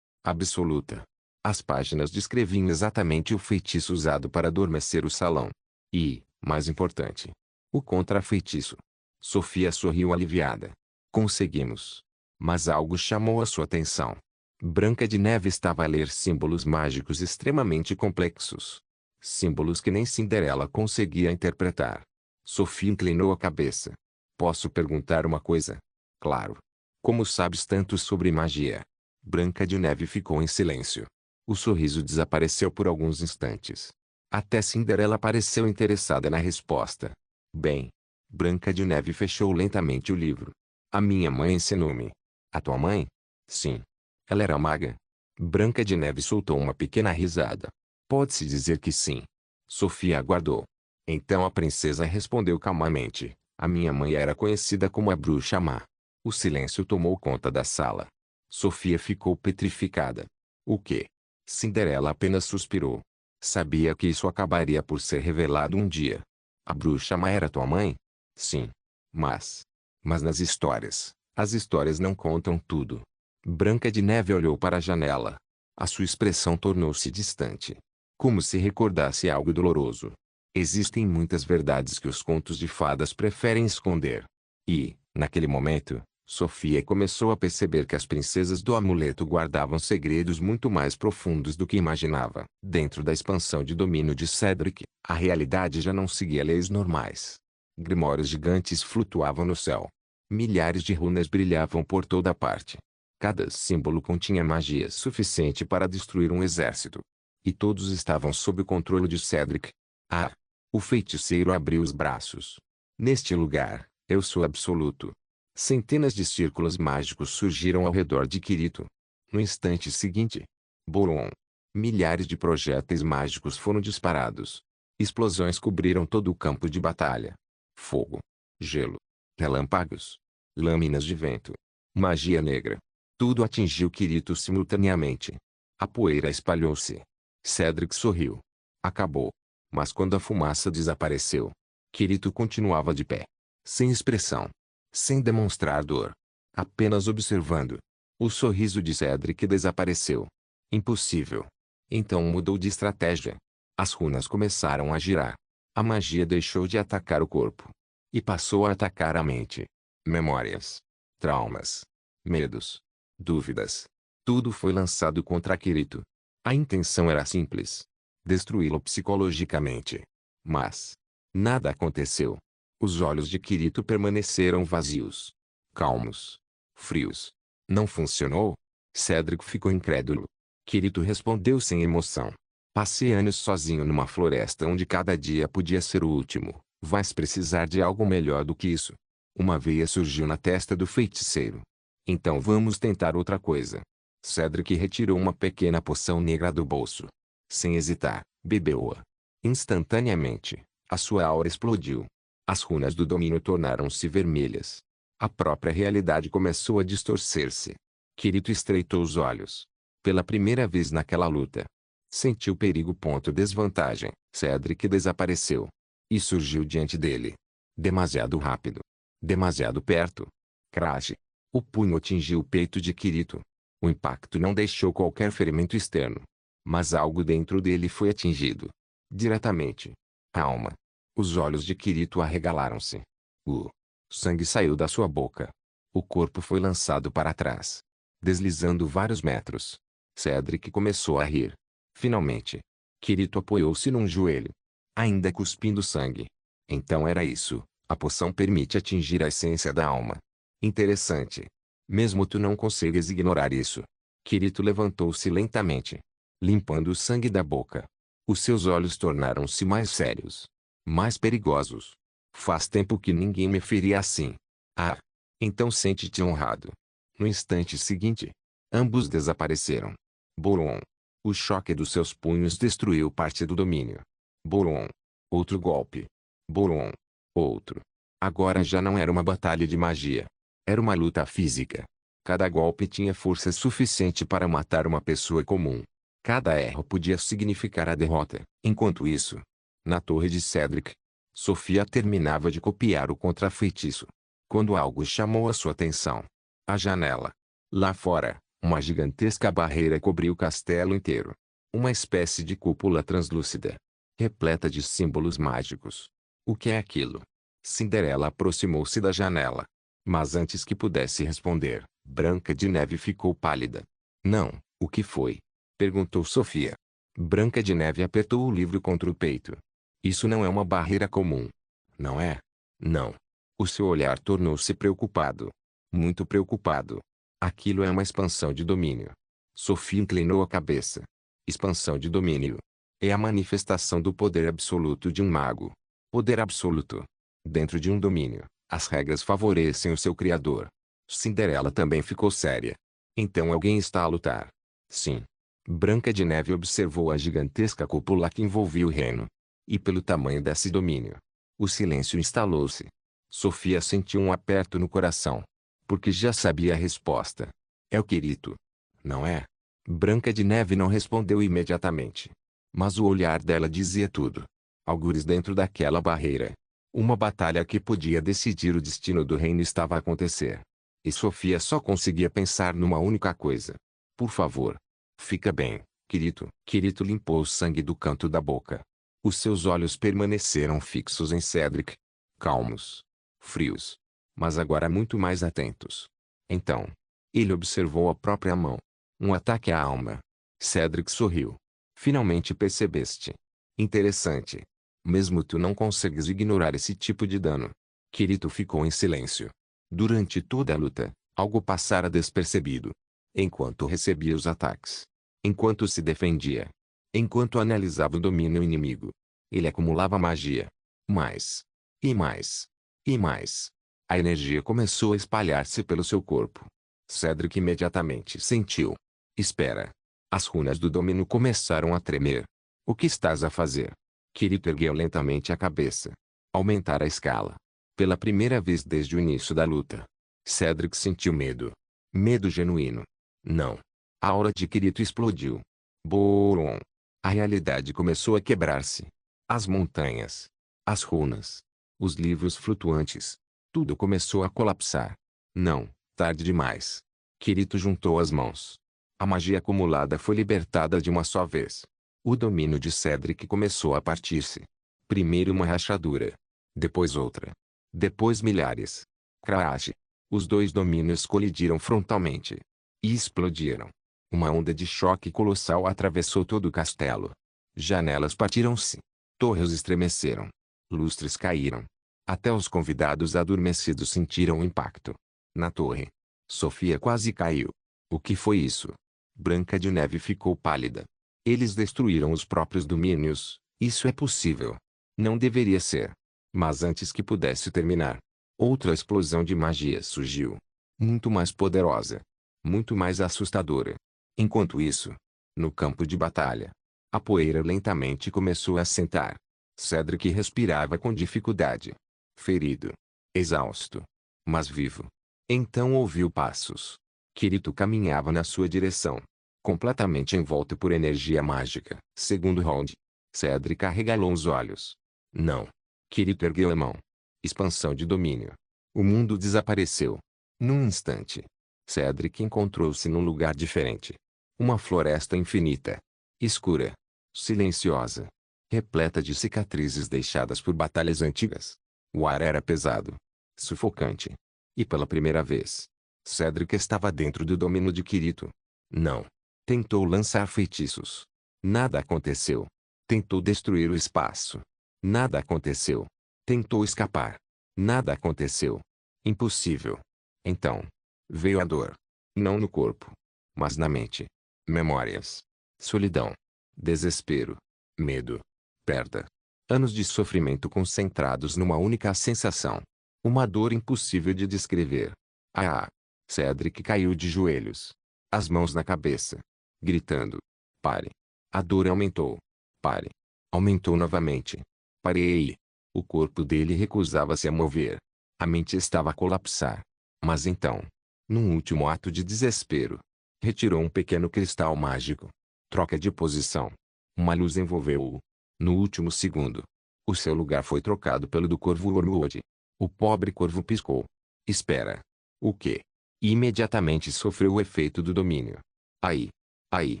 absoluta. As páginas descreviam exatamente o feitiço usado para adormecer o salão. E, mais importante, o contrafeitiço. Sofia sorriu aliviada. Conseguimos. Mas algo chamou a sua atenção. Branca de Neve estava a ler símbolos mágicos extremamente complexos. Símbolos que nem Cinderela conseguia interpretar. Sofia inclinou a cabeça. Posso perguntar uma coisa? Claro. Como sabes tanto sobre magia? Branca de Neve ficou em silêncio. O sorriso desapareceu por alguns instantes. Até Cinderela pareceu interessada na resposta. Bem. Branca de Neve fechou lentamente o livro. A minha mãe ensinou-me. A tua mãe? Sim. Ela era maga? Branca de Neve soltou uma pequena risada. Pode-se dizer que sim. Sofia aguardou. Então a princesa respondeu calmamente. A minha mãe era conhecida como a Bruxa Má. O silêncio tomou conta da sala. Sofia ficou petrificada. O quê? Cinderela apenas suspirou. Sabia que isso acabaria por ser revelado um dia. A Bruxa Má era tua mãe? Sim. Mas nas histórias, as histórias não contam tudo. Branca de Neve olhou para a janela. A sua expressão tornou-se distante. Como se recordasse algo doloroso. Existem muitas verdades que os contos de fadas preferem esconder. E, naquele momento, Sofia começou a perceber que as princesas do amuleto guardavam segredos muito mais profundos do que imaginava. Dentro da expansão de domínio de Cedric, a realidade já não seguia leis normais. Grimórios gigantes flutuavam no céu. Milhares de runas brilhavam por toda parte. Cada símbolo continha magia suficiente para destruir um exército. E todos estavam sob o controle de Cedric. Ah! O feiticeiro abriu os braços. Neste lugar, eu sou absoluto. Centenas de círculos mágicos surgiram ao redor de Kirito. No instante seguinte, Borom! Milhares de projéteis mágicos foram disparados. Explosões cobriram todo o campo de batalha. Fogo, gelo, relâmpagos, lâminas de vento, magia negra. Tudo atingiu Kirito simultaneamente. A poeira espalhou-se. Cedric sorriu. Acabou. Mas quando a fumaça desapareceu, Kirito continuava de pé. Sem expressão. Sem demonstrar dor. Apenas observando. O sorriso de Cedric desapareceu. Impossível. Então mudou de estratégia. As runas começaram a girar. A magia deixou de atacar o corpo. E passou a atacar a mente. Memórias. Traumas. Medos. Dúvidas. Tudo foi lançado contra Kirito. A intenção era simples. Destruí-lo psicologicamente. Mas nada aconteceu. Os olhos de Kirito permaneceram vazios. Calmos. Frios. Não funcionou? Cedric ficou incrédulo. Kirito respondeu sem emoção. Passei anos sozinho numa floresta onde cada dia podia ser o último. Vais precisar de algo melhor do que isso. Uma veia surgiu na testa do feiticeiro. Então vamos tentar outra coisa. Cedric retirou uma pequena poção negra do bolso. Sem hesitar, bebeu-a. Instantaneamente, a sua aura explodiu. As runas do domínio tornaram-se vermelhas. A própria realidade começou a distorcer-se. Kirito estreitou os olhos. Pela primeira vez naquela luta, sentiu perigo. Desvantagem. Cedric desapareceu. E surgiu diante dele. Demasiado rápido. Demasiado perto. Crash. O punho atingiu o peito de Kirito. O impacto não deixou qualquer ferimento externo. Mas algo dentro dele foi atingido. Diretamente. A alma. Os olhos de Kirito arregalaram-se. O sangue saiu da sua boca. O corpo foi lançado para trás. Deslizando vários metros. Cedric começou a rir. Finalmente. Kirito apoiou-se num joelho. Ainda cuspindo sangue. Então era isso. A poção permite atingir a essência da alma. Interessante. Mesmo tu não consegues ignorar isso. Kirito levantou-se lentamente. Limpando o sangue da boca. Os seus olhos tornaram-se mais sérios. Mais perigosos. Faz tempo que ninguém me feria assim. Ah! Então sente-te honrado. No instante seguinte, ambos desapareceram. Borom! O choque dos seus punhos destruiu parte do domínio. Borom! Outro golpe. Borom! Outro. Agora já não era uma batalha de magia. Era uma luta física. Cada golpe tinha força suficiente para matar uma pessoa comum. Cada erro podia significar a derrota. Enquanto isso, na torre de Cedric, Sofia terminava de copiar o contrafeitiço. Quando algo chamou a sua atenção. A janela. Lá fora, Uma gigantesca barreira cobriu o castelo inteiro. Uma espécie de cúpula translúcida, repleta de símbolos mágicos. O que é aquilo? Cinderela aproximou-se da janela. Mas antes que pudesse responder, Branca de Neve ficou pálida. Não, o que foi? Perguntou Sofia. Branca de Neve apertou o livro contra o peito. Isso não é uma barreira comum. Não é? Não. O seu olhar tornou-se preocupado. Muito preocupado. Aquilo é uma expansão de domínio. Sofia inclinou a cabeça. Expansão de domínio. É a manifestação do poder absoluto de um mago. Poder absoluto. Dentro de um domínio, as regras favorecem o seu criador. Cinderela também ficou séria. Então alguém está a lutar. Sim. Branca de Neve observou a gigantesca cúpula que envolvia o reino. E pelo tamanho desse domínio, o silêncio instalou-se. Sofia sentiu um aperto no coração. Porque já sabia a resposta. É o Quirito. Não é? Branca de Neve não respondeu imediatamente. Mas o olhar dela dizia tudo. Algures dentro daquela barreira. Uma batalha que podia decidir o destino do reino estava a acontecer. E Sofia só conseguia pensar numa única coisa. Por favor. Fica bem, Quirito. Quirito limpou o sangue do canto da boca. Os seus olhos permaneceram fixos em Cedric. Calmos. Frios. Mas agora muito mais atentos. Então, ele observou a própria mão. Um ataque à alma. Cedric sorriu. Finalmente percebeste. Interessante. Mesmo tu não consegues ignorar esse tipo de dano. Kirito ficou em silêncio. Durante toda a luta, algo passara despercebido. Enquanto recebia os ataques. Enquanto se defendia. Enquanto analisava o domínio inimigo. Ele acumulava magia. Mais. E mais. E mais. A energia começou a espalhar-se pelo seu corpo. Cedric imediatamente sentiu. Espera. As runas do domínio começaram a tremer. O que estás a fazer? Kirito ergueu lentamente a cabeça. Aumentar a escala. Pela primeira vez desde o início da luta. Cedric sentiu medo. Medo genuíno. Não. A aura de Kirito explodiu. Boom. A realidade começou a quebrar-se. As montanhas. As runas. Os livros flutuantes. Tudo começou a colapsar. Não, tarde demais. Kirito juntou as mãos. A magia acumulada foi libertada de uma só vez. O domínio de Cedric começou a partir-se. Primeiro uma rachadura. Depois outra. Depois milhares. Crash. Os dois domínios colidiram frontalmente. E explodiram. Uma onda de choque colossal atravessou todo o castelo. Janelas partiram-se. Torres estremeceram. Lustres caíram. Até os convidados adormecidos sentiram o impacto. Na torre. Sofia quase caiu. O que foi isso? Branca de Neve ficou pálida. Eles destruíram os próprios domínios. Isso é possível. Não deveria ser. Mas antes que pudesse terminar, outra explosão de magia surgiu. Muito mais poderosa. Muito mais assustadora. Enquanto isso, no campo de batalha, a poeira lentamente começou a assentar. Cedric respirava com dificuldade. Ferido. Exausto. Mas vivo. Então ouviu passos. Kirito caminhava na sua direção. Completamente envolto por energia mágica. Segundo round. Cedric arregalou os olhos. Não. Kirito ergueu a mão. Expansão de domínio. O mundo desapareceu. Num instante. Cedric encontrou-se num lugar diferente. Uma floresta infinita. Escura. Silenciosa. Repleta de cicatrizes deixadas por batalhas antigas. O ar era pesado. Sufocante. E pela primeira vez, Cedric estava dentro do domínio de Kirito. Não. Tentou lançar feitiços. Nada aconteceu. Tentou destruir o espaço. Nada aconteceu. Tentou escapar. Nada aconteceu. Impossível. Então, veio a dor. Não no corpo, mas na mente. Memórias. Solidão. Desespero. Medo. Perda. Anos de sofrimento concentrados numa única sensação. Uma dor impossível de descrever. Ah! Cedric caiu de joelhos. As mãos na cabeça. Gritando. Pare. A dor aumentou. Pare. Aumentou novamente. Parei. O corpo dele recusava-se a mover. A mente estava a colapsar. Mas então, num último ato de desespero, retirou um pequeno cristal mágico. Troca de posição. Uma luz envolveu-o. No último segundo, o seu lugar foi trocado pelo do corvo Wormwood. O pobre corvo piscou. Espera. O quê? e imediatamente sofreu o efeito do domínio. Aí. Aí.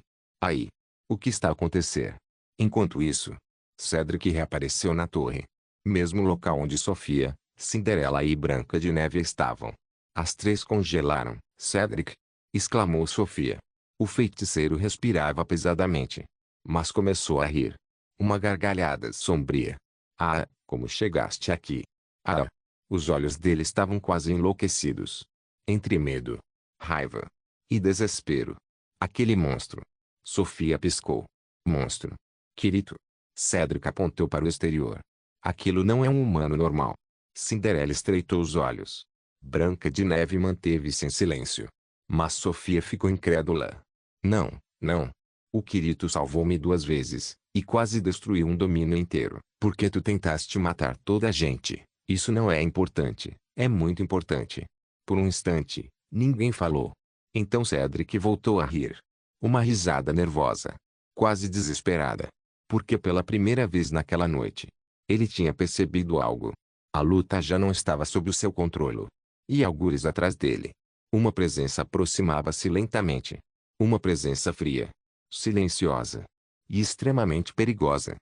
Aí. O que está a acontecer? Enquanto isso, Cedric reapareceu na torre. Mesmo local onde Sofia, Cinderela e Branca de Neve estavam. As três congelaram. Cedric! Exclamou Sofia. O feiticeiro respirava pesadamente. Mas começou a rir. Uma gargalhada sombria. Ah, como chegaste aqui? Ah! Os olhos dele estavam quase enlouquecidos. Entre medo, raiva e desespero. Aquele monstro. Sofia piscou. Monstro. Quirito. Cedric apontou para o exterior. Aquilo não é um humano normal. Cinderela estreitou os olhos. Branca de Neve manteve-se em silêncio. Mas Sofia ficou incrédula. Não, não. O Quirito salvou-me 2 vezes, e quase destruiu um domínio inteiro. Porque tu tentaste matar toda a gente. Isso não é importante. É muito importante. Por um instante, ninguém falou. Então Cedric voltou a rir. Uma risada nervosa. Quase desesperada. Porque pela primeira vez naquela noite, ele tinha percebido algo. A luta já não estava sob o seu controle. E algures atrás dele. Uma presença aproximava-se lentamente. Uma presença fria, silenciosa e extremamente perigosa.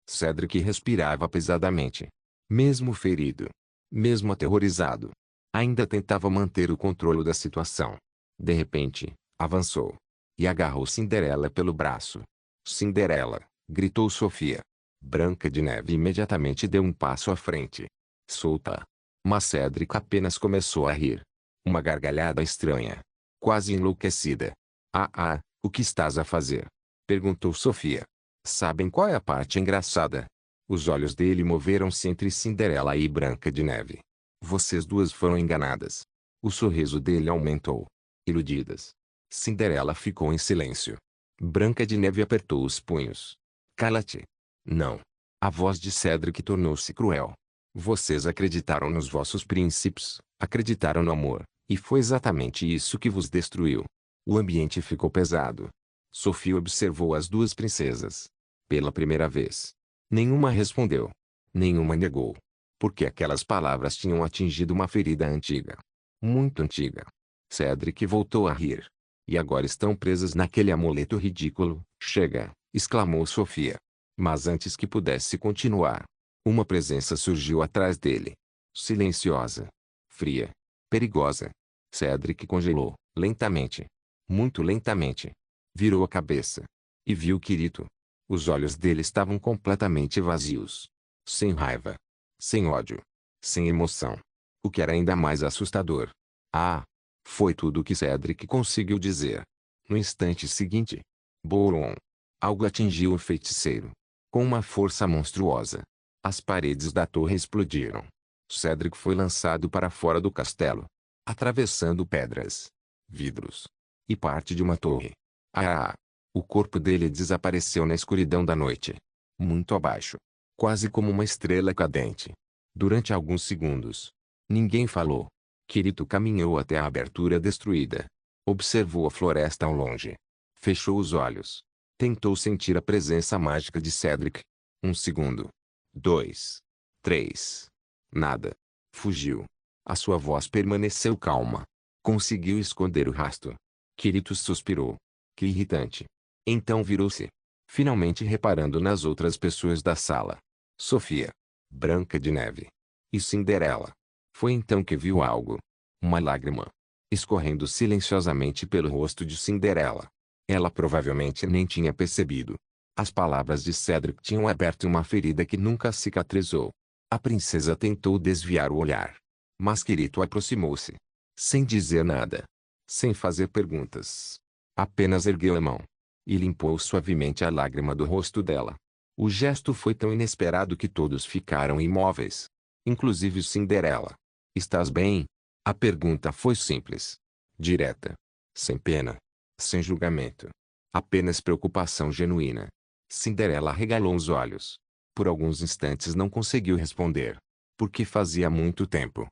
Cedric respirava pesadamente. Mesmo ferido, mesmo aterrorizado, ainda tentava manter o controle da situação. De repente, avançou e agarrou Cinderela pelo braço. Cinderela! Gritou Sofia. Branca de Neve imediatamente deu um passo à frente. Solta! Mas Cedric apenas começou a rir. Uma gargalhada estranha. Quase enlouquecida. Ah, o que estás a fazer? Perguntou Sofia. Sabem qual é a parte engraçada? Os olhos dele moveram-se entre Cinderela e Branca de Neve. Vocês duas foram enganadas. O sorriso dele aumentou. Iludidas. Cinderela ficou em silêncio. Branca de Neve apertou os punhos. Cala-te. Não. A voz de Cedric tornou-se cruel. Vocês acreditaram nos vossos princípios, acreditaram no amor, e foi exatamente isso que vos destruiu. O ambiente ficou pesado. Sofia observou as duas princesas. Pela primeira vez. Nenhuma respondeu. Nenhuma negou. Porque aquelas palavras tinham atingido uma ferida antiga. Muito antiga. Cedric voltou a rir. E agora estão presas naquele amuleto ridículo. Chega! Exclamou Sofia. Mas antes que pudesse continuar, uma presença surgiu atrás dele. Silenciosa. Fria. Perigosa. Cedric congelou, lentamente. Muito lentamente. Virou a cabeça. E viu Quirito. Os olhos dele estavam completamente vazios. Sem raiva. Sem ódio. Sem emoção. O que era ainda mais assustador. Ah! Foi tudo o que Cedric conseguiu dizer. No instante seguinte. Boom! Algo atingiu o feiticeiro. Com uma força monstruosa. As paredes da torre explodiram. Cedric foi lançado para fora do castelo. Atravessando pedras. Vidros. E parte de uma torre. Ah! O corpo dele desapareceu na escuridão da noite. Muito abaixo. Quase como uma estrela cadente. Durante alguns segundos. Ninguém falou. Quirito caminhou até a abertura destruída. Observou a floresta ao longe. Fechou os olhos. Tentou sentir a presença mágica de Cedric. 1 segundo. 2. 3. Nada. Fugiu. A sua voz permaneceu calma. Conseguiu esconder o rastro. Quirito suspirou. Que irritante. Então virou-se. Finalmente reparando nas outras pessoas da sala. Sofia. Branca de Neve. E Cinderela. Foi então que viu algo. Uma lágrima. Escorrendo silenciosamente pelo rosto de Cinderela. Ela provavelmente nem tinha percebido. As palavras de Cedric tinham aberto uma ferida que nunca cicatrizou. A princesa tentou desviar o olhar. Mas Quirito aproximou-se. Sem dizer nada. Sem fazer perguntas. Apenas ergueu a mão. E limpou suavemente a lágrima do rosto dela. O gesto foi tão inesperado que todos ficaram imóveis. Inclusive Cinderela. Estás bem? A pergunta foi simples. Direta. Sem pena. Sem julgamento. Apenas preocupação genuína. Cinderela arregalou os olhos. Por alguns instantes não conseguiu responder. Porque fazia muito tempo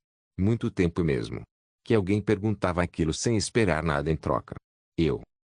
mesmo, que alguém perguntava aquilo sem esperar nada em troca.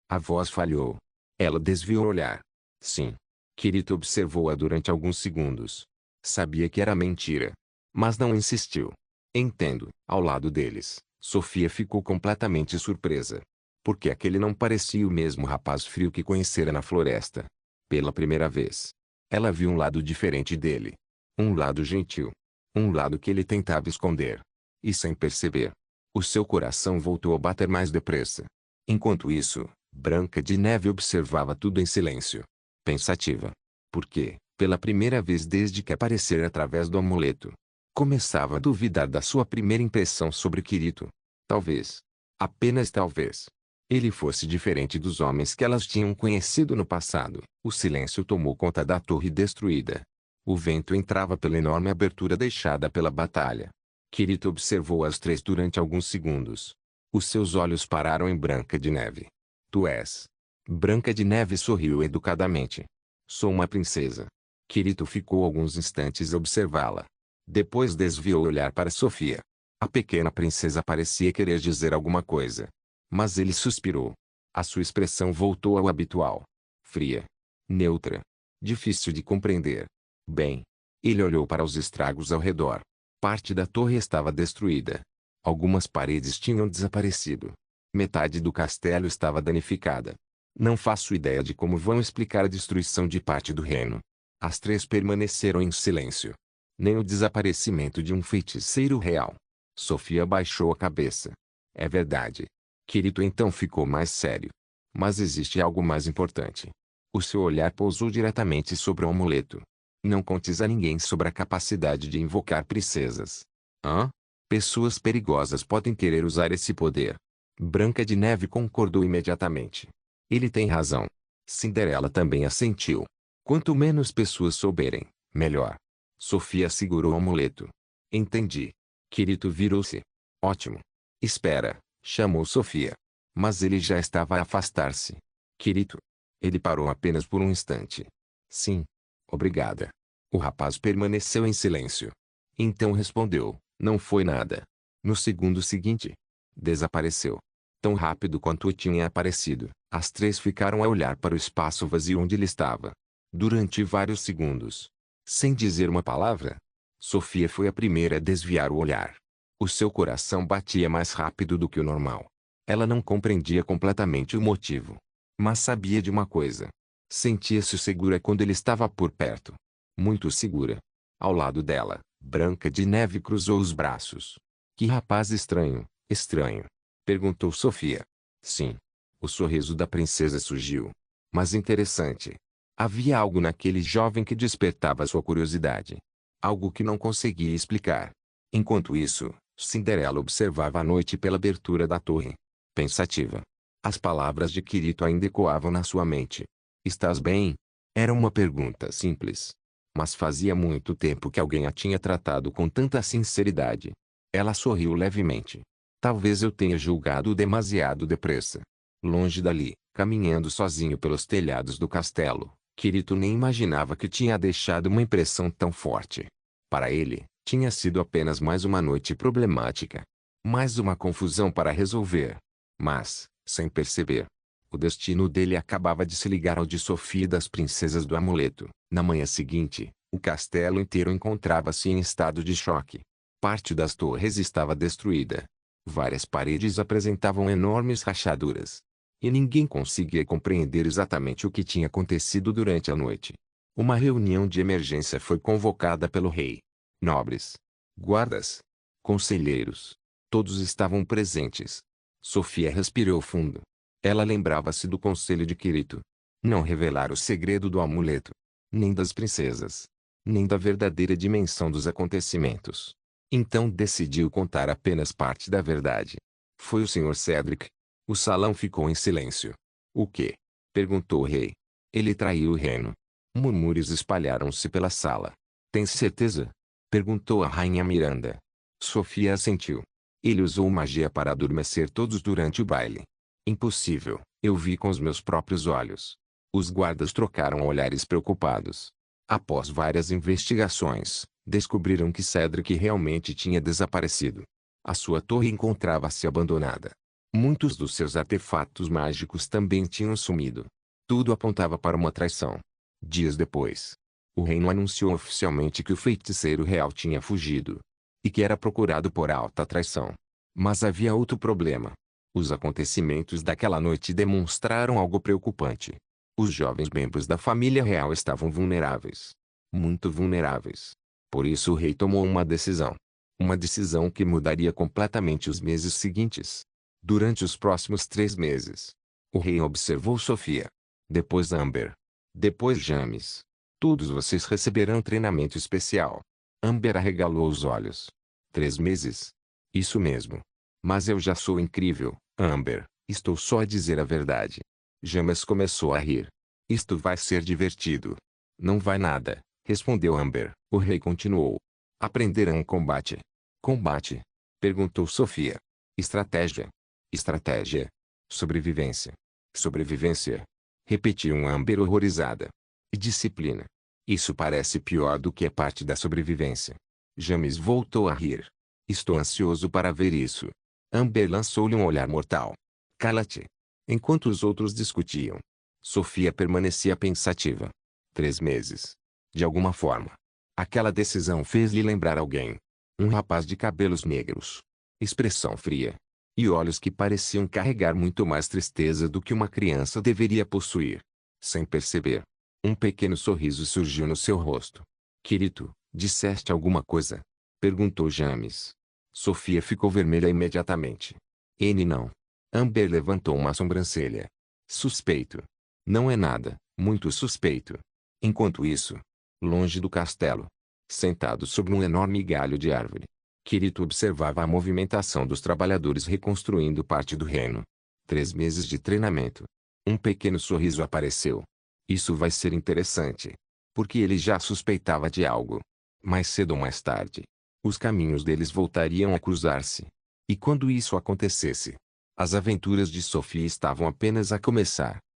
A voz falhou. Ela desviou o olhar. Sim. Quirito observou-a durante alguns segundos. Sabia que era mentira. Mas não insistiu. Entendo. Ao lado deles, Sofia ficou completamente surpresa. Porque aquele não parecia o mesmo rapaz frio que conhecera na floresta. Pela primeira vez, ela viu um lado diferente dele. Um lado gentil. Um lado que ele tentava esconder. E sem perceber, o seu coração voltou a bater mais depressa. Enquanto isso, Branca de Neve observava tudo em silêncio. Pensativa. Porque, pela primeira vez desde que aparecera através do amuleto, começava a duvidar da sua primeira impressão sobre Kirito. Talvez, apenas talvez, ele fosse diferente dos homens que elas tinham conhecido no passado. O silêncio tomou conta da torre destruída. O vento entrava pela enorme abertura deixada pela batalha. Kirito observou as três durante alguns segundos. Os seus olhos pararam em Branca de Neve. Tu és. Branca de Neve sorriu educadamente. Sou uma princesa. Kirito ficou alguns instantes a observá-la. Depois desviou o olhar para Sofia. A pequena princesa parecia querer dizer alguma coisa. Mas ele suspirou. A sua expressão voltou ao habitual. Fria. Neutra. Difícil de compreender. Bem. Ele olhou para os estragos ao redor. Parte da torre estava destruída. Algumas paredes tinham desaparecido. Metade do castelo estava danificada. Não faço ideia de como vão explicar a destruição de parte do reino. As três permaneceram em silêncio. Nem o desaparecimento de um feiticeiro real. Sofia baixou a cabeça. É verdade. Kirito então ficou mais sério. Mas existe algo mais importante. O seu olhar pousou diretamente sobre o amuleto. Não contes a ninguém sobre a capacidade de invocar princesas. Hã? Pessoas perigosas podem querer usar esse poder. Branca de Neve concordou imediatamente. Ele tem razão. Cinderela também assentiu. Quanto menos pessoas souberem, melhor. Sofia segurou o amuleto. Entendi. Kirito virou-se. Ótimo. Espera, chamou Sofia. Mas ele já estava a afastar-se. Kirito. Ele parou apenas por um instante. Sim. Obrigada. O rapaz permaneceu em silêncio. Então respondeu, não foi nada. No segundo seguinte, desapareceu. Tão rápido quanto tinha aparecido, as três ficaram a olhar para o espaço vazio onde ele estava. Durante vários segundos. Sem dizer uma palavra, Sofia foi a primeira a desviar o olhar. O seu coração batia mais rápido do que o normal. Ela não compreendia completamente o motivo. Mas sabia de uma coisa. Sentia-se segura quando ele estava por perto. Muito segura. Ao lado dela, Branca de Neve cruzou os braços. Que rapaz estranho, estranho. Perguntou Sofia. Sim. O sorriso da princesa surgiu. Mas interessante. Havia algo naquele jovem que despertava sua curiosidade. Algo que não conseguia explicar. Enquanto isso, Cinderela observava a noite pela abertura da torre. Pensativa. As palavras de Kirito ainda ecoavam na sua mente. Estás bem? Era uma pergunta simples. Mas fazia muito tempo que alguém a tinha tratado com tanta sinceridade. Ela sorriu levemente. Talvez eu tenha julgado demasiado depressa. Longe dali, caminhando sozinho pelos telhados do castelo, Kirito nem imaginava que tinha deixado uma impressão tão forte. Para ele, tinha sido apenas mais uma noite problemática. Mais uma confusão para resolver. Mas, sem perceber, o destino dele acabava de se ligar ao de Sofia e das princesas do amuleto. Na manhã seguinte, o castelo inteiro encontrava-se em estado de choque. Parte das torres estava destruída. Várias paredes apresentavam enormes rachaduras. E ninguém conseguia compreender exatamente o que tinha acontecido durante a noite. Uma reunião de emergência foi convocada pelo rei. Nobres, guardas, conselheiros, todos estavam presentes. Sofia respirou fundo. Ela lembrava-se do conselho de Kirito. Não revelar o segredo do amuleto. Nem das princesas. Nem da verdadeira dimensão dos acontecimentos. Então decidiu contar apenas parte da verdade. Foi o Sr. Cedric. O salão ficou em silêncio. O quê? Perguntou o rei. Ele traiu o reino. Murmúrios espalharam-se pela sala. Tens certeza? Perguntou a rainha Miranda. Sofia assentiu. Ele usou magia para adormecer todos durante o baile. Impossível, eu vi com os meus próprios olhos. Os guardas trocaram olhares preocupados. Após várias investigações, descobriram que Cedric realmente tinha desaparecido. A sua torre encontrava-se abandonada. Muitos dos seus artefatos mágicos também tinham sumido. Tudo apontava para uma traição. Dias depois, o reino anunciou oficialmente que o feiticeiro real tinha fugido. E que era procurado por alta traição. Mas havia outro problema. Os acontecimentos daquela noite demonstraram algo preocupante. Os jovens membros da família real estavam vulneráveis. Muito vulneráveis. Por isso o rei tomou uma decisão. Uma decisão que mudaria completamente os meses seguintes. Durante os próximos 3 meses, o rei observou Sofia. Depois Amber. Depois James. Todos vocês receberão treinamento especial. Amber arregalou os olhos. 3 meses? Isso mesmo. Mas eu já sou incrível, Amber. Estou só a dizer a verdade. James começou a rir. Isto vai ser divertido. Não vai nada, respondeu Amber. O rei continuou. Aprenderão combate. Combate? Perguntou Sofia. Estratégia. Estratégia. Sobrevivência. Sobrevivência. Repetiu Amber horrorizada. E disciplina. Isso parece pior do que a parte da sobrevivência. James voltou a rir. Estou ansioso para ver isso. Amber lançou-lhe um olhar mortal. Cala-te. Enquanto os outros discutiam, Sofia permanecia pensativa. 3 meses. De alguma forma, aquela decisão fez-lhe lembrar alguém. Um rapaz de cabelos negros, expressão fria, e olhos que pareciam carregar muito mais tristeza do que uma criança deveria possuir. Sem perceber, um pequeno sorriso surgiu no seu rosto. Querido, disseste alguma coisa? Perguntou James. Sofia ficou vermelha imediatamente. Ele não. Amber levantou uma sobrancelha. Suspeito. Não é nada, muito suspeito. Enquanto isso, longe do castelo, sentado sobre um enorme galho de árvore, Kirito observava a movimentação dos trabalhadores reconstruindo parte do reino. 3 meses de treinamento. Um pequeno sorriso apareceu. Isso vai ser interessante. Porque ele já suspeitava de algo. Mais cedo ou mais tarde, os caminhos deles voltariam a cruzar-se. E quando isso acontecesse, as aventuras de Sophie estavam apenas a começar.